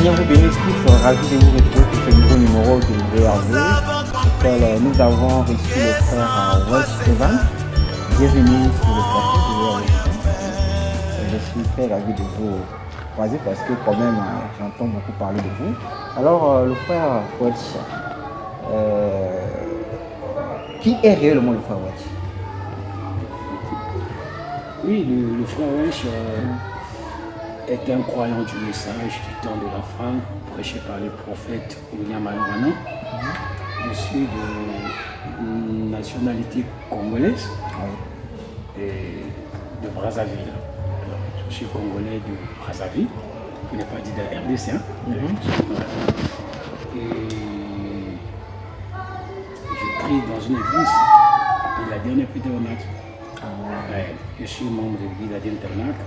Seigneur vous bénisse tous, ravi de vous retrouver pour ce nouveau numéro de VRV. Nous avons reçu le frère Welch Evan. Bienvenue sur le plateau de VRV. Je suis très ravi de vous croiser parce que quand même j'entends beaucoup parler de vous. Alors le frère Welch, qui est réellement le frère Welch? Oui, le frère Welch est un croyant du message du temps de la fin, prêché par le prophète William Ayobana. Je suis de nationalité congolaise et de Brazzaville. Alors, je suis congolais de Brazzaville, je n'ai pas dit de la RDC. Et je prie dans une église, et la dernière plus tabernacle. Je suis membre de l'église Adien Tabernacle,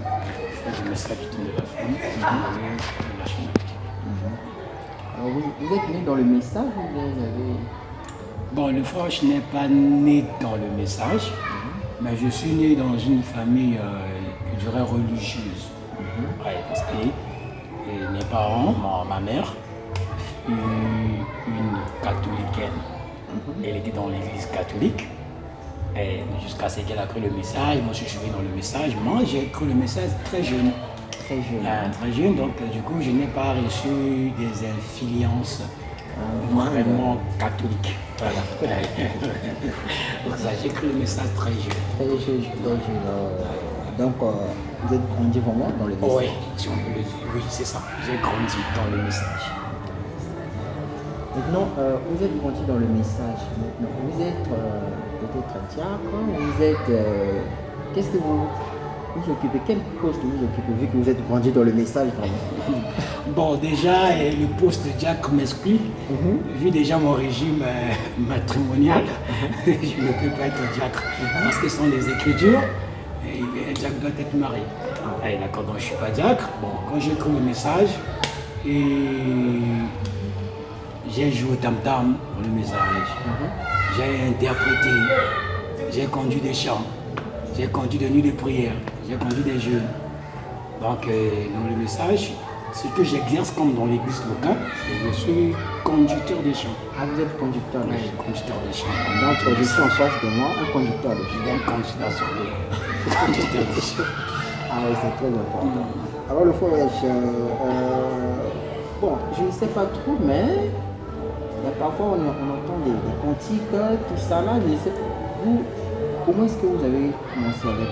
frère du message du temps de la femme, de nationalité. Alors vous êtes né dans le message ou vous avez... Bon, le frère, je n'ai pas né dans le message, mais je suis né dans une famille, je dirais, religieuse. Parce que mes parents, ma mère, fut une catholicaine. Elle était dans l'église catholique. Et jusqu'à ce qu'elle a cru le message, moi je suis suivi dans le message. Moi j'ai cru le message très jeune. Très jeune. Très jeune, donc du coup je n'ai pas reçu des influences vraiment catholiques. Voilà. J'ai cru le message très jeune. Très jeune. Donc vous êtes grandi vraiment dans le message? Oui, si on peut le dire. Oui, c'est ça. J'ai grandi dans le message. Maintenant, vous êtes grandi dans le message. Maintenant, vous êtes peut-être diacre, vous êtes... qu'est-ce que vous occupez? Quel poste vous occupez vu que vous êtes grandi dans le message vraiment? Bon, déjà, le poste de diacre m'exclut. Vu déjà mon régime matrimonial, je ne peux pas être diacre. Parce que ce sont les Écritures, et un diacre doit être marié. D'accord, donc je ne suis pas diacre. Bon, quand j'ai cru le message, j'ai joué au tam-tam dans le message. J'ai interprété, j'ai conduit des chants, j'ai conduit des nuits de prière, j'ai conduit des jeûnes. Donc dans le message, ce que j'exerce comme dans l'église locale, c'est que je suis conducteur des chants. Ah, vous êtes conducteur de chants? Conducteur des chants. Donc je suis en face de moi, un conducteur de chants. Un conducteur des chants. Ah oui, c'est très important. Alors le frère Welch, bon, je ne sais pas trop, mais parfois on entend des cantiques, tout ça là. Je ne sais pas, vous, comment est-ce que vous avez commencé avec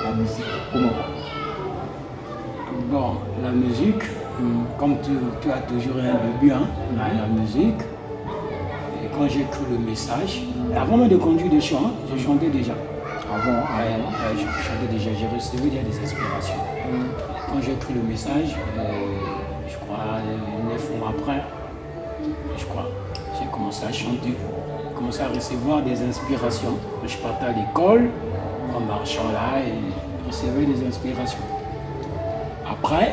la musique? Comment? Bon, la musique, comme tu as toujours un début, la musique. Et quand j'ai cru le message, avant même de conduire des chants, je chantais déjà. Avant? Je chantais déjà, j'ai reçu des inspirations. Quand j'ai cru le message, je crois 9 mois après, j'ai commencé à chanter, j'ai commencé à recevoir des inspirations. Je partais à l'école, en marchant là, et je recevais des inspirations. Après,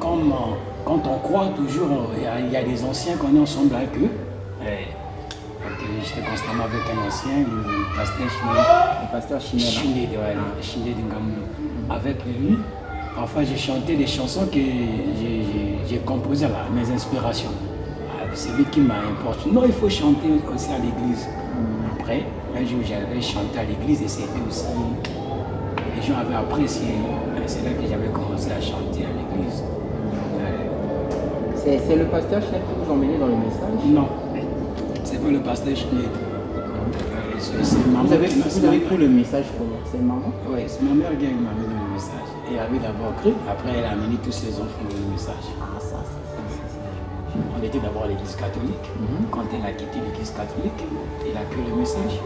quand on croit toujours, il y a des anciens qu'on est ensemble avec eux. J'étais constamment avec un ancien, le pasteur Chiné. Le pasteur Chiné de Ngamoulo. Avec lui, parfois j'ai chanté des chansons que j'ai composées là, mes inspirations. C'est lui qui m'a importuné. Non, il faut chanter aussi à l'église. Après, un jour j'avais chanté à l'église et c'était aussi... Les gens avaient apprécié. C'est là que j'avais commencé à chanter à l'église. C'est le pasteur Chiné qui vous emmenait dans le message? Non, c'est pas le pasteur Chiné. Vous avez cru le message comment? C'est maman? Oui, c'est ma mère qui m'a amené dans le message. Elle avait d'abord cru, après elle a amené tous ses enfants dans le message. Ah, ça. On était d'abord à l'église catholique. Quand elle a quitté l'église catholique, elle a cru le message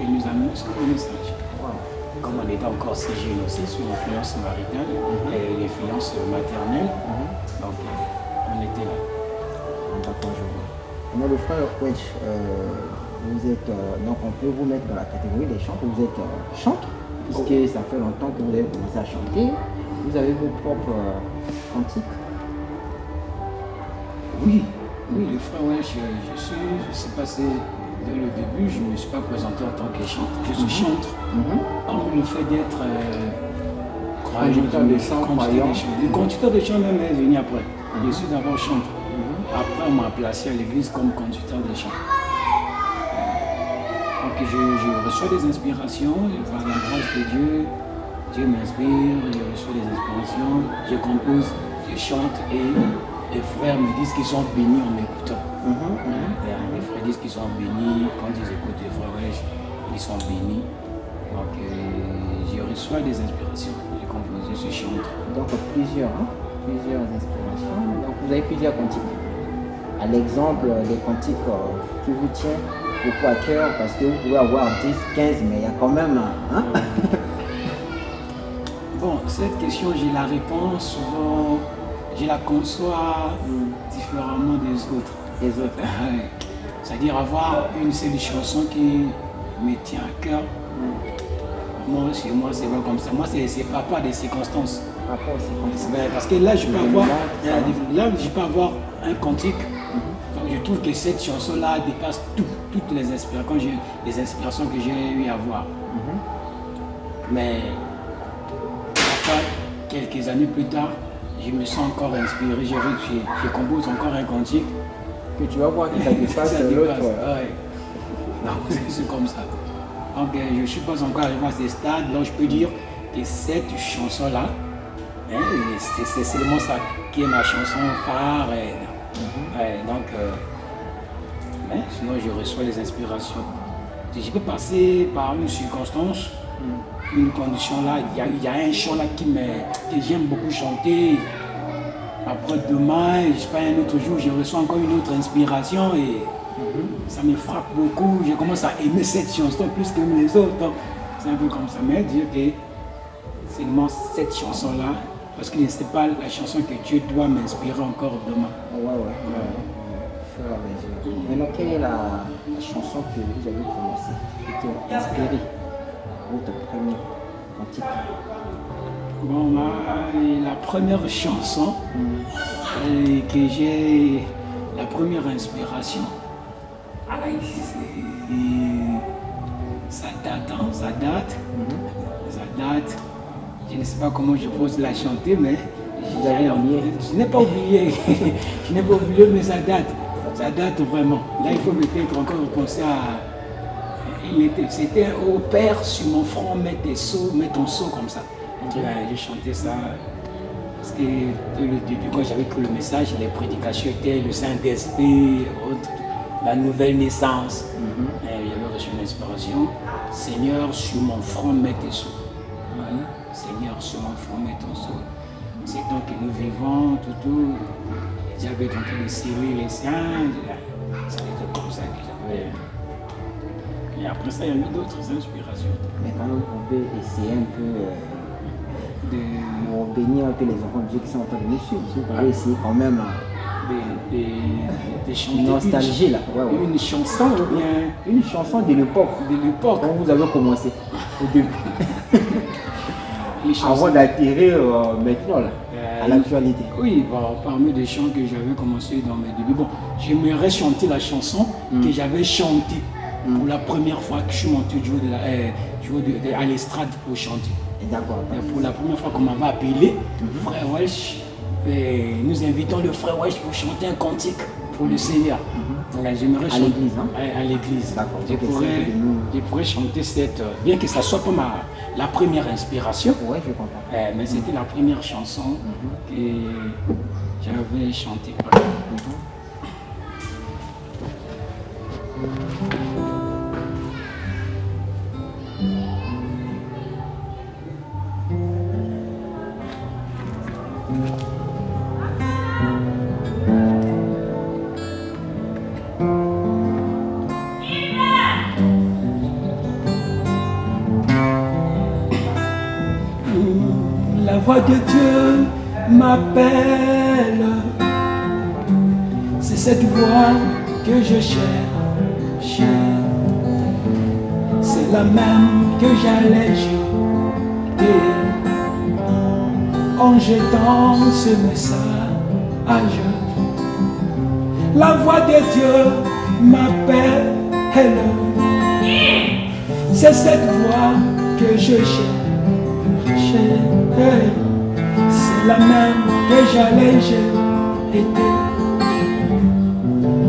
et nous a amené sur le message. Comme on était encore si jeune aussi, sous l'influence maritale et l'influence maternelle, donc on était là. D'accord, je vois. Alors le frère Welch, vous êtes, donc on peut vous mettre dans la catégorie des chanteurs, vous êtes chanteur, puisque ça fait longtemps que vous avez commencé à chanter, vous avez vos propres cantiques? Oui, le frère Welch, je suis passé dès le début, je ne me suis pas présenté en tant que chanteur, je suis chanteur. Le fait d'être conducteur de chant, le conducteur de chant même est venu après. Je suis d'abord chanteur. Après, on m'a placé à l'église comme conducteur de chant. Donc, je reçois des inspirations, par la grâce de Dieu. Dieu m'inspire, je reçois des inspirations, je compose, je chante et les frères me disent qu'ils sont bénis en m'écoutant. Les frères disent qu'ils sont bénis, quand ils écoutent les frères, ils sont bénis. Donc, je reçois des inspirations, je compose, je chante. Donc, plusieurs inspirations. Donc, vous avez plusieurs cantiques. À l'exemple des cantiques qui vous tiennent beaucoup à cœur, parce que vous pouvez avoir 10, 15, mais il y a quand même... Hein? Bon, cette question, j'ai la réponse souvent, je la conçois différemment des autres. C'est-à-dire avoir une seule chanson qui me tient à cœur. Moi, chez moi, c'est pas comme ça. Moi, c'est papa des circonstances. Parce que là, je peux avoir un cantique. Donc, je trouve que cette chanson-là dépasse toutes les inspirations que j'ai eu à voir. Mais parfois, quelques années plus tard, je me sens encore inspiré. Je compose encore un cantique. Que tu vas voir que ça dépasse l'autre. C'est comme ça. Donc, je ne suis pas encore arrivé à ce stade. Donc, je peux dire que cette chanson-là, c'est seulement ça qui est ma chanson phare. Mais sinon, je reçois les inspirations. Je peux passer par une circonstance, une condition là. Il y a un chant là que j'aime beaucoup chanter. Après demain, je sais pas, un autre jour, je reçois encore une autre inspiration et ça me frappe beaucoup. Je commence à aimer cette chanson plus que les autres. C'est un peu comme ça. Mais dire que c'est seulement cette chanson-là, parce que ce n'est pas la chanson que Dieu doit m'inspirer encore demain. Maintenant, quelle est la chanson que vous avez commencé, qui t'a inspiré, votre premier cantique? Bon, la première chanson que j'ai, la première inspiration, ça date. Je ne sais pas comment je pose la chanter, mais je n'ai pas oublié. Je n'ai pas oublié, mais ça date. Ça date vraiment. Là, il faut peut-être encore penser à... C'était au Père sur mon front, mets ton seau comme ça. J'ai chanté ça parce que le début, quand j'avais cru le message, les prédications étaient le Saint-Esprit, la nouvelle naissance. J'avais reçu une inspiration. Seigneur, sur mon front, mets tes sceaux. Seigneur, sur mon front, mets ton seau. C'est donc que nous vivons tout. J'avais tenté de sceller les siens. C'était comme ça que j'avais. Et après ça, il y a eu d'autres inspirations. Maintenant, vous pouvez essayer un peu de bénir un peu les enfants de Dieu qui sont en train de nous suivre. Vous pouvez essayer quand même de chanter une nostalgie là. Une chanson ou bien une chanson de l'époque. Quand vous avez commencé au début. Avant d'atterrir maintenant là, à l'actualité. Oui, parmi les chants que j'avais commencé dans mes débuts, j'aimerais chanter la chanson que j'avais chantée pour la première fois que je suis monté à l'estrade pour chanter. D'accord. Pour la première fois qu'on m'avait appelé, Frère Welch, nous invitons le Frère Welch pour chanter un cantique pour le Seigneur. J'aimerais chanter à l'église. D'accord. Je pourrais chanter cette, bien que ça ne soit pas la première inspiration, je comprends. Mais c'était la première chanson que j'avais chantée. La voix de Dieu m'appelle, c'est cette voix que je cherche, c'est la même que j'allais jeter en jetant ce message. La voix de Dieu m'appelle, c'est cette voix que je cherche. C'est la même que j'allais jeter été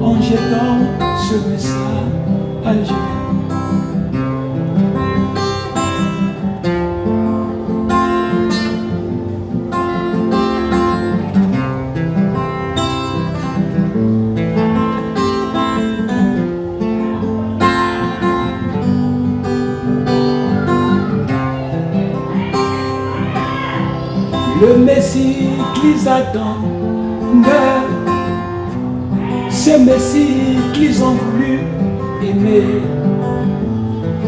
en jetant ce message. Le Messie qu'ils attendent, ce Messie qu'ils ont voulu aimer,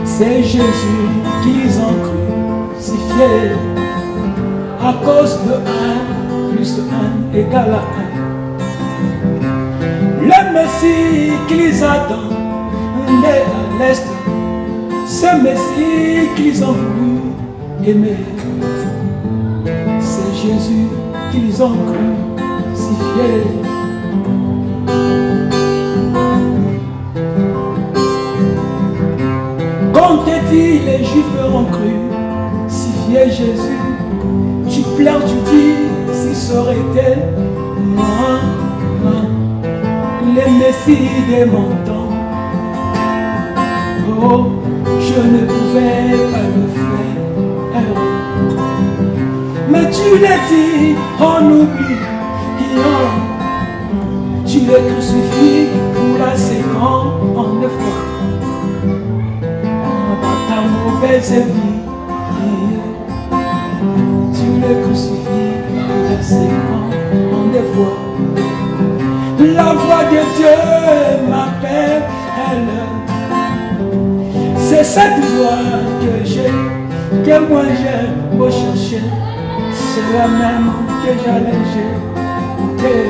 c'est Jésus qu'ils ont crucifié. À cause de 1 plus 1 égale à 1. Le Messie qu'ils attendent, né à l'Est, ce Messie qu'ils ont voulu aimer, c'est Jésus qu'ils ont crucifié. Quand t'es dit les Juifs ont crucifié Jésus, tu pleures, tu dis si ça aurait été moi, les Messies de mon temps. Oh, je ne pouvais pas le faire. Mais tu l'as dit, on oublie, tu les crucifies pour la seconde en 9 fois. Dans ta mauvaise vie, tu les crucifies pour la seconde en 9 fois. La voix de Dieu m'appelle, c'est cette voix que j'ai, que moi j'aime rechercher. C'est la même que j'allais jeter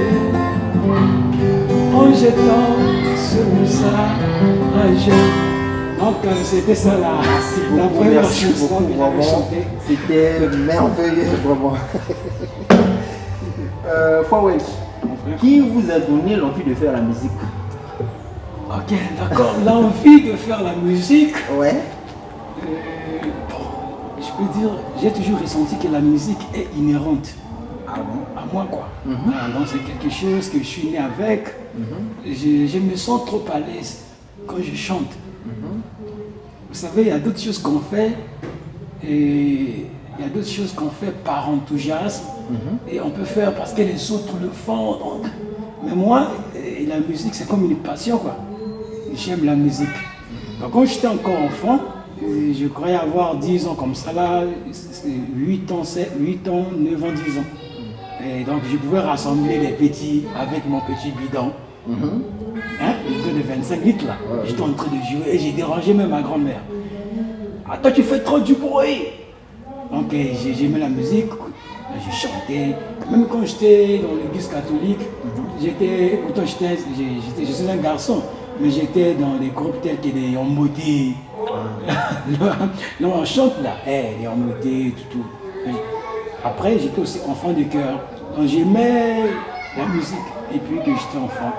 en jetant ce message. Donc c'était ça la première chanson que j'avais chantée. C'était merveilleux, vraiment. Fawel, qui vous a donné l'envie de faire la musique? Ok, d'accord. L'envie de faire la musique. Ouais. Je peux dire, j'ai toujours ressenti que la musique est inhérente à moi, quoi. Donc c'est quelque chose que je suis né avec. Je me sens trop à l'aise quand je chante. Vous savez, il y a d'autres choses qu'on fait et il y a d'autres choses qu'on fait par enthousiasme et on peut faire parce que les autres le font. Donc. Mais moi, la musique, c'est comme une passion, quoi. J'aime la musique. Donc quand j'étais encore enfant, je croyais avoir 10 ans comme ça, là, 8 ans, 9 ans, 10 ans. Et donc je pouvais rassembler les petits avec mon petit bidon. Hein, le bidon de 25 litres là. J'étais en train de jouer et j'ai dérangé même ma grand-mère. Ah, toi tu fais trop du bruit. Donc j'aimais la musique, je chantais. Même quand j'étais dans l'église catholique, pourtant je suis un garçon, mais j'étais dans des groupes tels que des Omodé. Non, on chante là, les Omodé, tout. Après, j'étais aussi enfant de cœur. Donc j'aimais la musique. Et puis que j'étais enfant,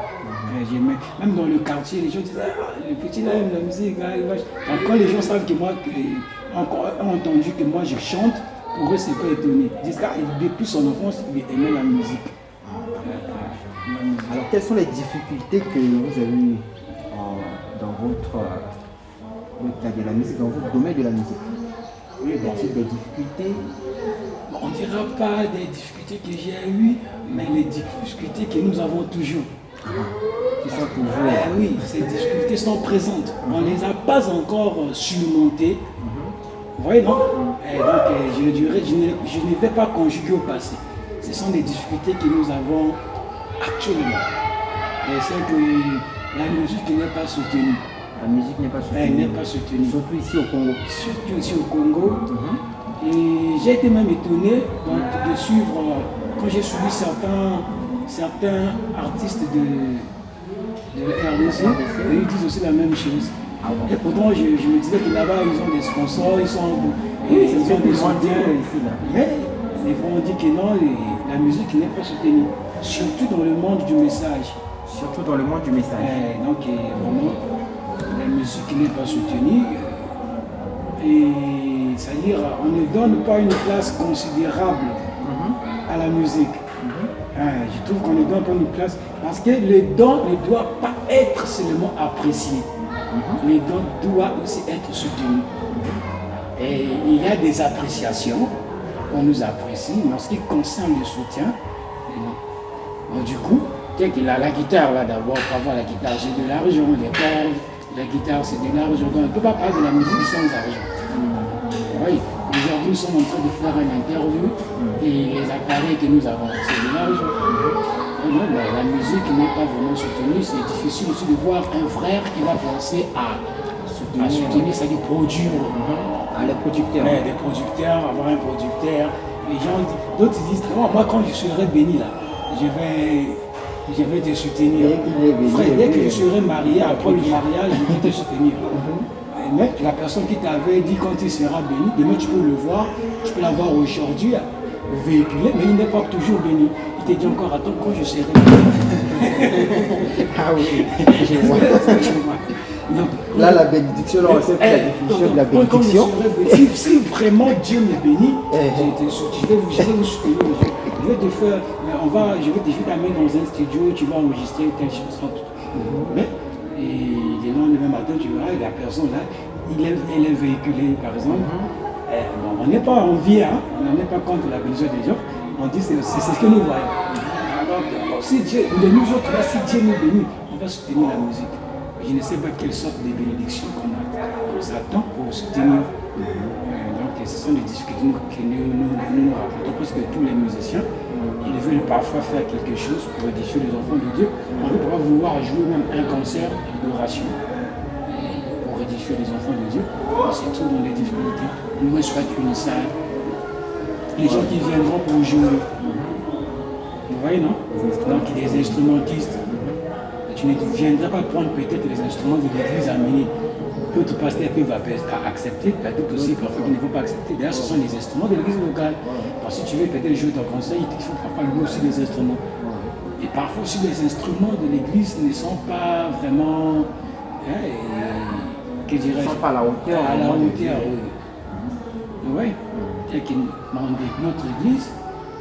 j'aimais. Même dans le quartier, les gens disaient le petit là aime la musique. Là, donc quand les gens savent que moi, ont entendu que moi je chante, pour eux c'est pas étonné. Ils disent depuis son enfance, il aimait la musique. Alors quelles sont les difficultés que vous avez eues dans votre de la musique, dans votre domaine de la musique? Oui, bon. Y a-t-il des difficultés? On ne dira pas des difficultés que j'ai eues, mais les difficultés que nous avons toujours. Qui sont toujours. Oui, ces difficultés sont présentes. On ne les a pas encore surmontées. Vous voyez, non? Et donc, je ne vais pas conjuguer au passé. Ce sont des difficultés que nous avons actuellement. Et c'est que la musique n'est pas soutenue. La musique n'est pas soutenue. Elle n'est pas soutenue. Surtout ici au Congo. Surtout ici au Congo. Et j'ai été même étonné donc, de suivre, quand j'ai suivi certains artistes de la RDC, et ils disent aussi la même chose. Et pourtant, je me disais que là-bas, ils ont des sponsors, ils ont des soutiens. Mais ils vont dire que non, la musique n'est pas soutenue. Surtout dans le monde du message. Surtout dans le monde du message. Donc, vraiment, la musique n'est pas soutenue. Et c'est-à-dire, on ne donne pas une place considérable à la musique. Je trouve qu'on lui doit prendre une place parce que le don ne doit pas être seulement apprécié. Le don doit aussi être soutenu. Et il y a des appréciations, on nous apprécie, mais en ce qui concerne le soutien, non. Donc, du coup, dès qu'il a la guitare là d'abord, pour avoir la guitare, c'est de l'argent, les cordes, la guitare c'est de l'argent. Donc on ne peut pas parler de la musique sans argent. Oui. Aujourd'hui, nous sommes en train de faire une interview et les appareils que nous avons, c'est de l'argent. Non, mais la musique n'est pas vraiment soutenue. C'est difficile aussi de voir un frère qui va penser à soutenir, c'est-à-dire produire. Les producteurs. Ouais, des producteurs, avoir un producteur. Les gens, d'autres disent, non, moi quand je serai béni là, je vais te soutenir. Frère, dès que je serai marié, après le mariage, je vais te soutenir. Mais la personne qui t'avait dit quand il sera béni, demain tu peux le voir, tu peux l'avoir aujourd'hui véhiculé, mais il n'est pas toujours béni. Il te dit encore, attends, quand je serai béni. Ah oui, je vois. Non, là, la bénédiction, là, on sait la définition de la bénédiction. Si vraiment Dieu me bénit, je vais vous soutenir. Je vais te faire, je vais t'amener dans un studio, tu vas enregistrer telle chanson. Mais, et le lendemain matin, tu verras, la personne là, elle est véhiculée, par exemple. Bon, on n'est pas en vie, hein, on n'est pas contre la bénédiction des gens. On dit c'est ce que nous voyons. Alors, si Dieu, de nous autres là, si Dieu nous bénit, on va soutenir la musique. Je ne sais pas quelle sorte de bénédiction qu'on attend pour soutenir. Donc ce sont des difficultés que nous rencontrons parce que tous les musiciens, ils veulent parfois faire quelque chose pour édifier les enfants de Dieu. On peut pas vouloir jouer même un concert d'adoration pour édifier les enfants de Dieu. C'est tout dans les difficultés. Nous, soit une salle. Les gens qui viendront pour jouer. Vous voyez, non? Donc des instrumentistes. Tu ne viendras pas prendre peut-être les instruments de l'église à mener. D'autres pasteurs peuvent accepter, d'autres aussi parfois qui ne vont pas accepter. D'ailleurs, ce sont les instruments de l'église locale. Parce que si tu veux peut-être jouer ton concert, il faut parfois louer aussi des instruments. Et parfois aussi les instruments de l'église ne sont pas vraiment, que dirais-je, ne sont pas à la hauteur. À la hauteur, oui. Oui. C'est que notre église,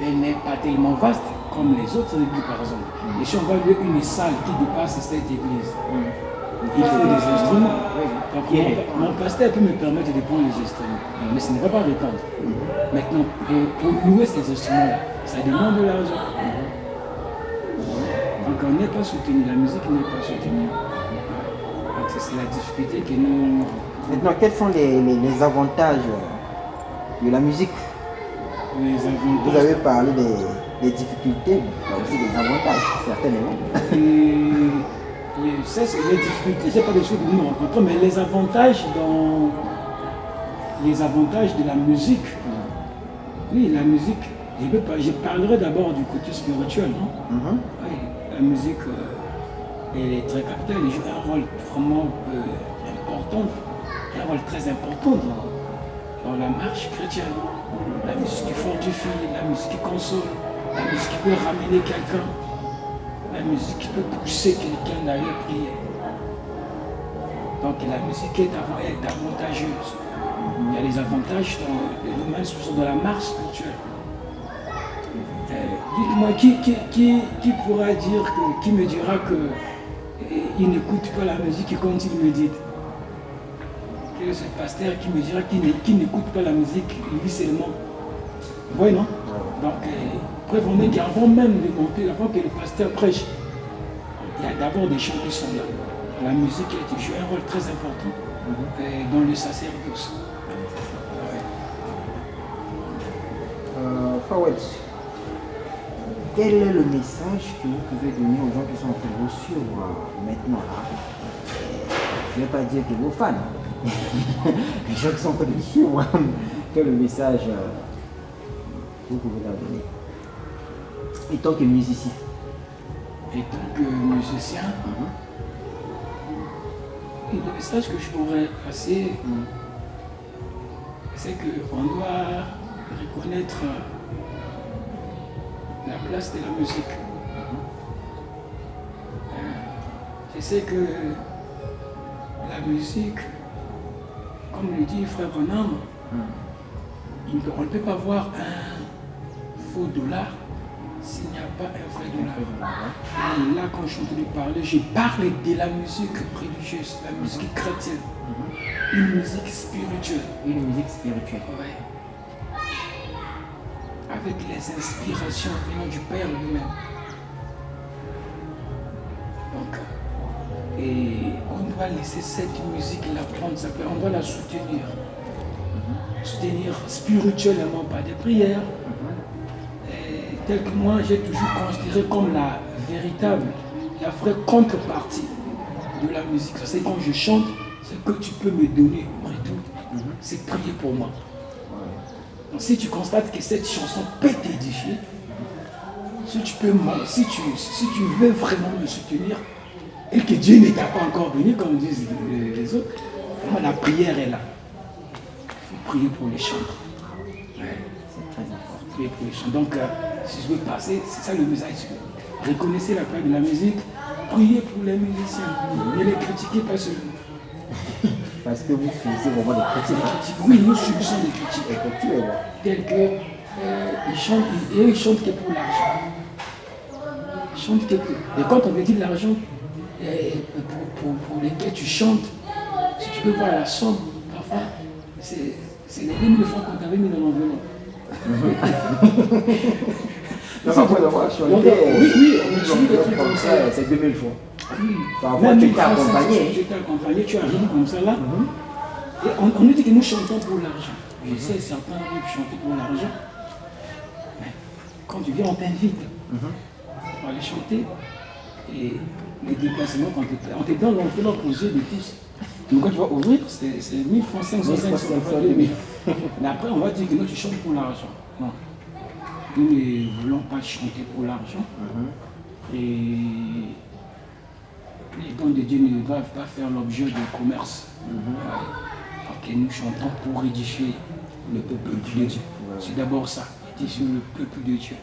elle n'est pas tellement vaste comme les autres églises par exemple. Et si on va louer une salle qui dépasse cette église, il faut des instruments. Donc mon pasteur peut me permettre de prendre les instruments, mais ce ne va pas répondre. Maintenant, pour louer ces instruments-là, ça demande de l'argent. Donc on n'est pas soutenu, la musique n'est pas soutenue. Donc c'est la difficulté que nous... Maintenant, quels sont les avantages de la musique? Les avantages... Vous avez parlé des difficultés, mais aussi des avantages, certainement. Ça, c'est les difficultés, ce n'est pas des choses que nous rencontrons, mais les avantages de la musique. Oui, la musique, je parlerai d'abord du côté spirituel, non? Oui, la musique, elle est très capitale, elle joue un rôle vraiment important, un rôle très important dans la marche chrétienne. La musique qui fortifie, la musique qui console, la musique qui peut ramener quelqu'un, la musique qui peut pousser quelqu'un d'aller prier. Donc la musique est avantageuse. Il y a les avantages dans le domaine, surtout dans la marche spirituelle. Dites-moi, qui pourra dire, qui me dira qu'il n'écoute pas la musique quand il médite? Quel est ce pasteur qui me dira qu'il n'écoute pas la musique, il lit seulement? Vous voyez, non? Donc, preuve en est qu'avant même de monter, avant que le pasteur prêche, il y a d'abord des chants qui sont là. La musique joue un rôle très important dans le sacerdoce. Fawad, quel est le message que vous pouvez donner aux gens qui sont en train de vous suivre maintenant? Je ne vais pas dire que vos fans, les gens qui sont en train de vous suivre, quel est le message que vous pouvez leur donner? En tant que musicien. En tant que musicien, le message que je pourrais passer, c'est qu'on doit reconnaître la place de la musique. Je sais que la musique, comme le dit Frère Bonhomme, on ne peut pas voir un faux dollar s'il n'y a pas un vrai dollar. Et là, quand je suis en train de parler, je parle de la musique religieuse, la musique chrétienne, une musique spirituelle. Une musique spirituelle. Ouais. Avec les inspirations venant du Père lui-même. Donc, et on doit laisser cette musique-là prendre sa place, on doit la soutenir. Soutenir spirituellement par des prières. Tel que moi, j'ai toujours considéré comme la véritable, la vraie contrepartie de la musique. C'est quand je chante, ce que tu peux me donner, après tout, c'est prier pour moi. Donc si tu constates que cette chanson peut t'édifier, si tu veux vraiment me soutenir, et que Dieu ne t'a pas encore béni, comme disent les autres, la prière est là. Il faut prier pour les chantres. Ouais. C'est très important. Prier pour les chantres. Donc, si je veux passer, c'est ça le message. Reconnaissez la part de la musique, priez pour les musiciens, ne les critiquez pas seulement. Parce que vous subissez vraiment des critiques. Oui, nous subissons des critiques. Effectivement. Tels que ils chantent que pour l'argent. Ils chantent que pour. Et quand on veut dire l'argent, pour lesquels tu chantes, si tu peux voir la somme, parfois, c'est les 2000 francs qu'on t'avait mis dans l'enveloppe. Donc après avoir chanté, oui, on suit des trucs comme ça. C'est 2000 francs. Oui. Parfois tu t'es accompagné. Tu t'es accompagné, tu arrives comme ça là. Et on nous dit que nous chantons pour l'argent. Je sais, certains arrivent chanter pour l'argent. Mais quand tu viens, on t'invite pour aller chanter. Et les déplacements, quand on te donne l'enveloppe aux yeux de tous. Donc quand tu vas ouvrir, c'est 1000 francs, 500, 500, 2000. Mais après, on va dire que non, tu chantes pour l'argent. Non. Nous ne voulons pas chanter pour l'argent. Et les dons de Dieu ne doivent pas faire l'objet de commerce. Donc nous chantons pour édifier le peuple de Dieu. C'est d'abord ça, édifier le peuple de Dieu.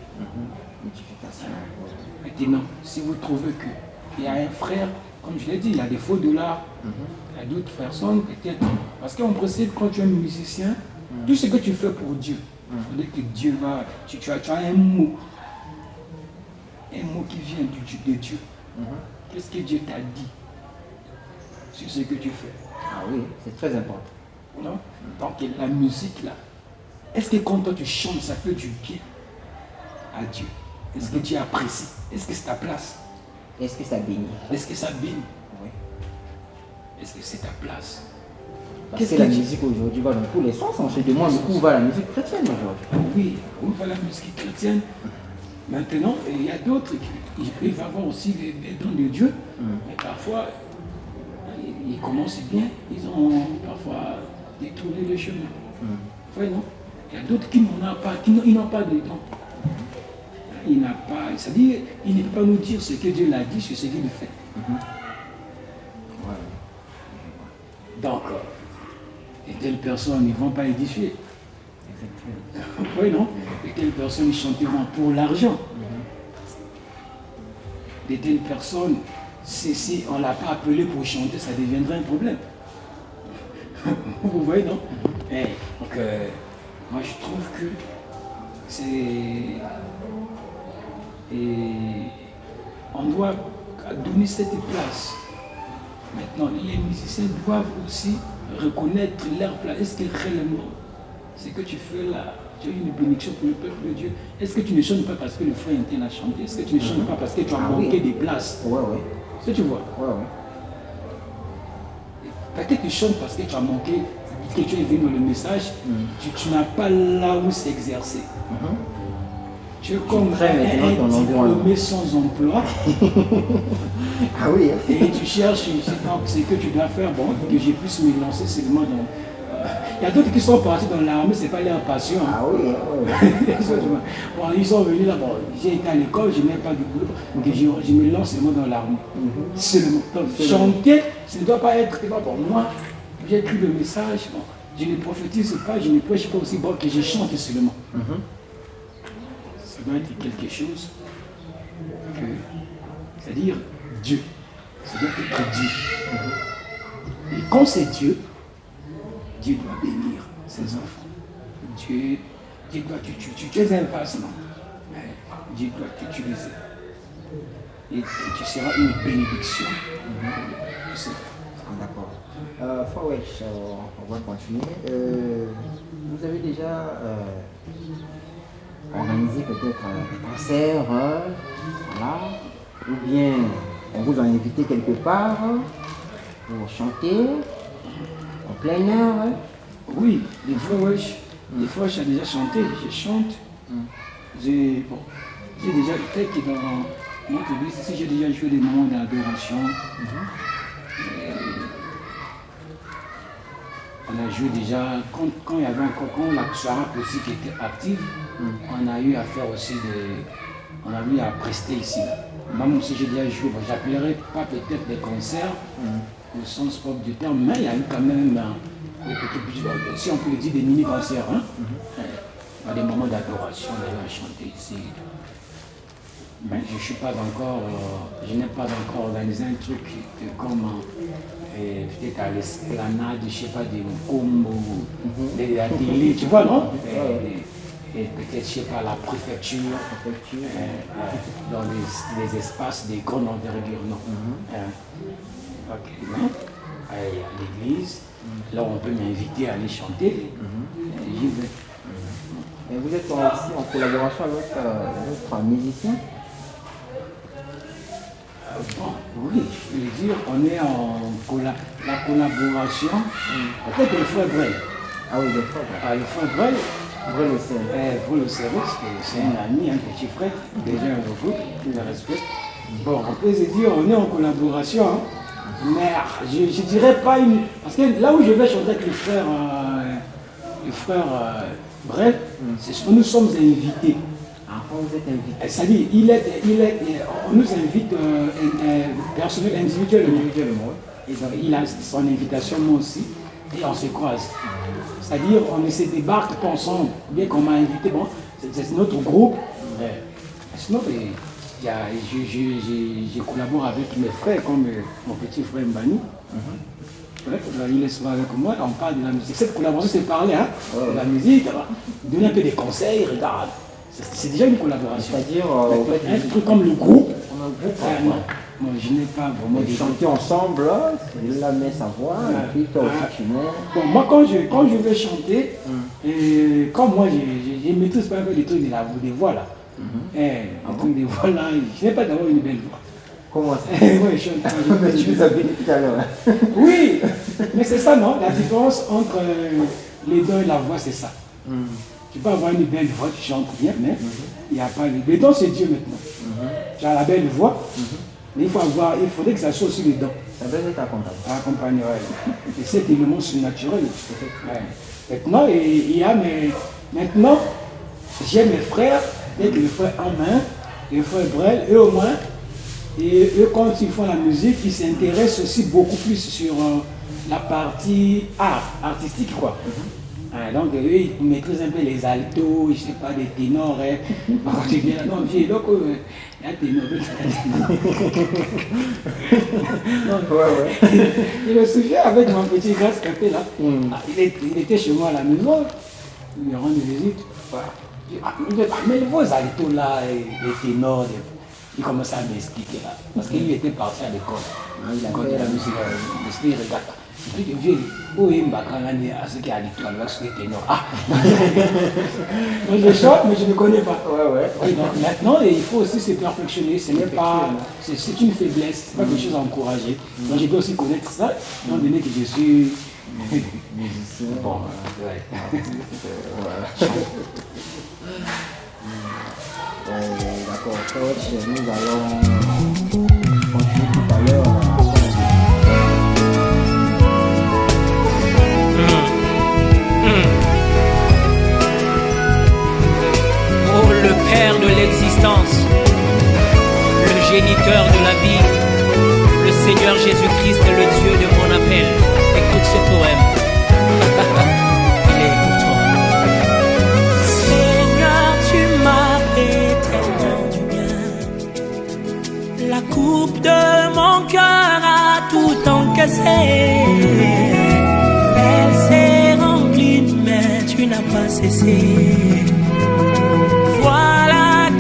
Maintenant, si vous trouvez qu'il y a un frère, comme je l'ai dit, il y a des faux dollars, il y a d'autres personnes, peut-être. Parce qu'on précise, quand tu es musicien, tout ce que tu fais pour Dieu, il faudrait que Dieu va. Tu as un mot qui vient de Dieu. Qu'est-ce que Dieu t'a dit sur ce que tu fais? Ah oui, c'est très important. Non? Donc la musique là, est-ce que quand toi tu chantes, ça fait du bien à Dieu? Est-ce que Dieu apprécie? Est-ce que c'est ta place? Est-ce que ça bénit? Est-ce que ça bénit? Oui. Est-ce que c'est ta place? Parce que la musique aujourd'hui va dans tous les sens. On se demande où va la musique chrétienne aujourd'hui. Oui, où va la musique chrétienne? Maintenant, il y a d'autres qui peuvent avoir aussi les dons de Dieu, mais parfois, ils commencent bien, ils ont parfois détourné le chemin. Oui, non? Il y a d'autres qui n'en ont pas, ils n'ont pas de dons. Il n'a pas, c'est-à-dire, il ne peut pas nous dire ce que Dieu l'a dit sur ce qu'il fait. Donc, et telles personnes, ils ne vont pas édifier. Oui, non? Et telles personnes, ils chanteront pour l'argent. De telles personnes, si on ne l'a pas appelé pour chanter, ça deviendrait un problème. Vous voyez, non? Et donc, moi, je trouve que c'est... Et on doit donner cette place. Maintenant, les musiciens doivent aussi reconnaître leur place. Est-ce que réellement, ce que tu fais là, tu as une bénédiction pour le peuple de Dieu? Est-ce que tu ne chantes pas parce que le frère interne a chanté? Est-ce que tu ne chantes pas parce que tu as manqué des places? Oui. Est-ce que tu vois? Oui. Peut-être que tu chantes parce que tu as manqué, que tu es venu dans le message, tu n'as pas là où s'exercer. Tu es comme un diplômé sans emploi. Ah oui. Et tu cherches ce que tu dois faire, bon, que je puisse me lancer seulement dans... Il y a d'autres qui sont partis dans l'armée, ce n'est pas leur passion. Ah oui. Bon, ils sont venus là, bon, j'ai été à l'école, je n'ai pas de boulot, donc je me lance seulement dans l'armée. Seulement. Donc, chanter, ce ne doit pas être que bon, moi, j'ai écrit le message, bon, je ne prophétise pas, je ne prêche pas aussi bon que je chante seulement. Ça doit être quelque chose que, c'est-à-dire Dieu. Ça doit être Dieu. Et quand c'est Dieu, Dieu doit bénir ses enfants. Dieu doit, tu es un vase, non? Dieu doit t'utiliser. Et tu seras une bénédiction. D'accord. Fawesh, on va continuer. Vous avez déjà organisé peut-être un concert, voilà, ou bien on vous a invité quelque part pour chanter en plein air. Oui, des fois j'ai déjà chanté, je chante. J'ai déjà été dans notre église ici, j'ai déjà joué des moments d'adoration. On a joué déjà, quand il y avait encore, quand la soirée aussi qui était active, on a eu à faire aussi on a eu à prester ici. Moi aussi j'ai déjà joué, bon, j'appellerais pas peut-être des concerts au sens propre du terme, mais il y a eu quand même, si on peut le dire, des mini-concerts. Des moments d'adoration, d'aller chanter ici. Ben, je n'ai pas encore organisé un truc comme peut-être à l'esplanade, je ne sais pas, des Nkombo, la télé, tu vois, non? Et peut-être, je ne sais pas, la préfecture, dans les espaces des grandes envergures, non. À l'église, là on peut m'inviter à aller chanter, j'y vais. Et vous êtes aussi en collaboration avec d'autres musiciens? Oui, je veux dire, on est en la collaboration. Peut-être le frère Brel. Ah oui, le frère Brel. Le frère Brel. Brel le Serre. Brel le Serre, c'est un ami, un petit frère, déjà un groupe, je le respecte. Bon, on peut se dire, on est en collaboration, mais je ne dirais pas une. Parce que là où je vais chanter avec le frère Brel, c'est ce que nous sommes invités. Quand vous êtes invité. C'est-à-dire, on nous invite personnel, individuellement. Et donc, il a son invitation, moi aussi, et on se croise. C'est-à-dire, on ne se débarque pas ensemble. Bien qu'on m'a invité, bon, c'est notre groupe. Sinon, je collabore avec mes frères, comme mon petit frère Mbani. Il est souvent avec moi, on parle de la musique. Cette collaboration, c'est parler de la musique, donner un peu des conseils, regarde. C'est déjà une collaboration. C'est-à-dire, un truc comme le groupe. Non, moi, je n'ai pas vraiment de chanter ensemble, il la met sa voix, et puis toi aussi tu mets. Bon, moi, quand je vais chanter, comme moi, je ne maîtrise pas un peu les trucs des voix là. Les trucs des voix là, je n'ai pas d'avoir une belle voix. Comment ça? Oui, je chante. Mais tu nous avais dit tout à l'heure. Oui, mais c'est ça, non? La différence entre les dons et la voix, c'est ça. Tu peux avoir une belle voix, tu chantes bien, mais il n'y a pas les dons, c'est Dieu maintenant. Tu as la belle voix, mais il faudrait que ça soit aussi les dons. Ça veut dire t'accompagner. Et cet élément surnaturel. Maintenant, maintenant, j'ai mes frères, avec le frère Amin, le frère Brel, eux au moins, et eux quand ils font la musique, ils s'intéressent aussi beaucoup plus sur la partie artistique, quoi. Donc eux, ils maîtrisent un peu les altos, je ne sais pas, des ténors. Quand tu viens là, non, viens, donc il y a un ténor. Je me souviens avec mon petit Grâce Café là, il était chez moi à la maison, il me rend visite. Mais vos altos là, les ténors, il commençait à m'expliquer là, parce qu'il était parti à l'école. Il a fait la musique, il regarde. Je dis, vieux, où est Mbakangani à ce qui a dit toi, ce qui est ténor? Moi je chante, mais je ne connais pas. Donc maintenant, il faut aussi se perfectionner. Ce n'est pas, c'est une faiblesse, ce n'est pas quelque chose à encourager. Donc je dois aussi connaître ça, étant donné que je suis musicien. Bon, d'accord, coach, nous allons continuer tout à l'heure. Oh, le Père de l'existence, le géniteur de la vie, le Seigneur Jésus-Christ est le Dieu de mon appel. Écoute ce poème. Il est pour toi. Seigneur, tu m'as fait tellement du bien. La coupe de mon cœur a tout encaissé. Elle s'est remplie, mais tu n'as pas cessé. Voilà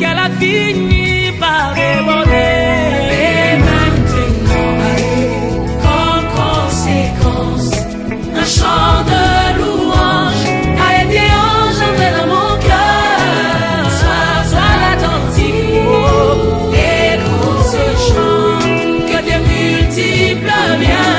multiples, viens.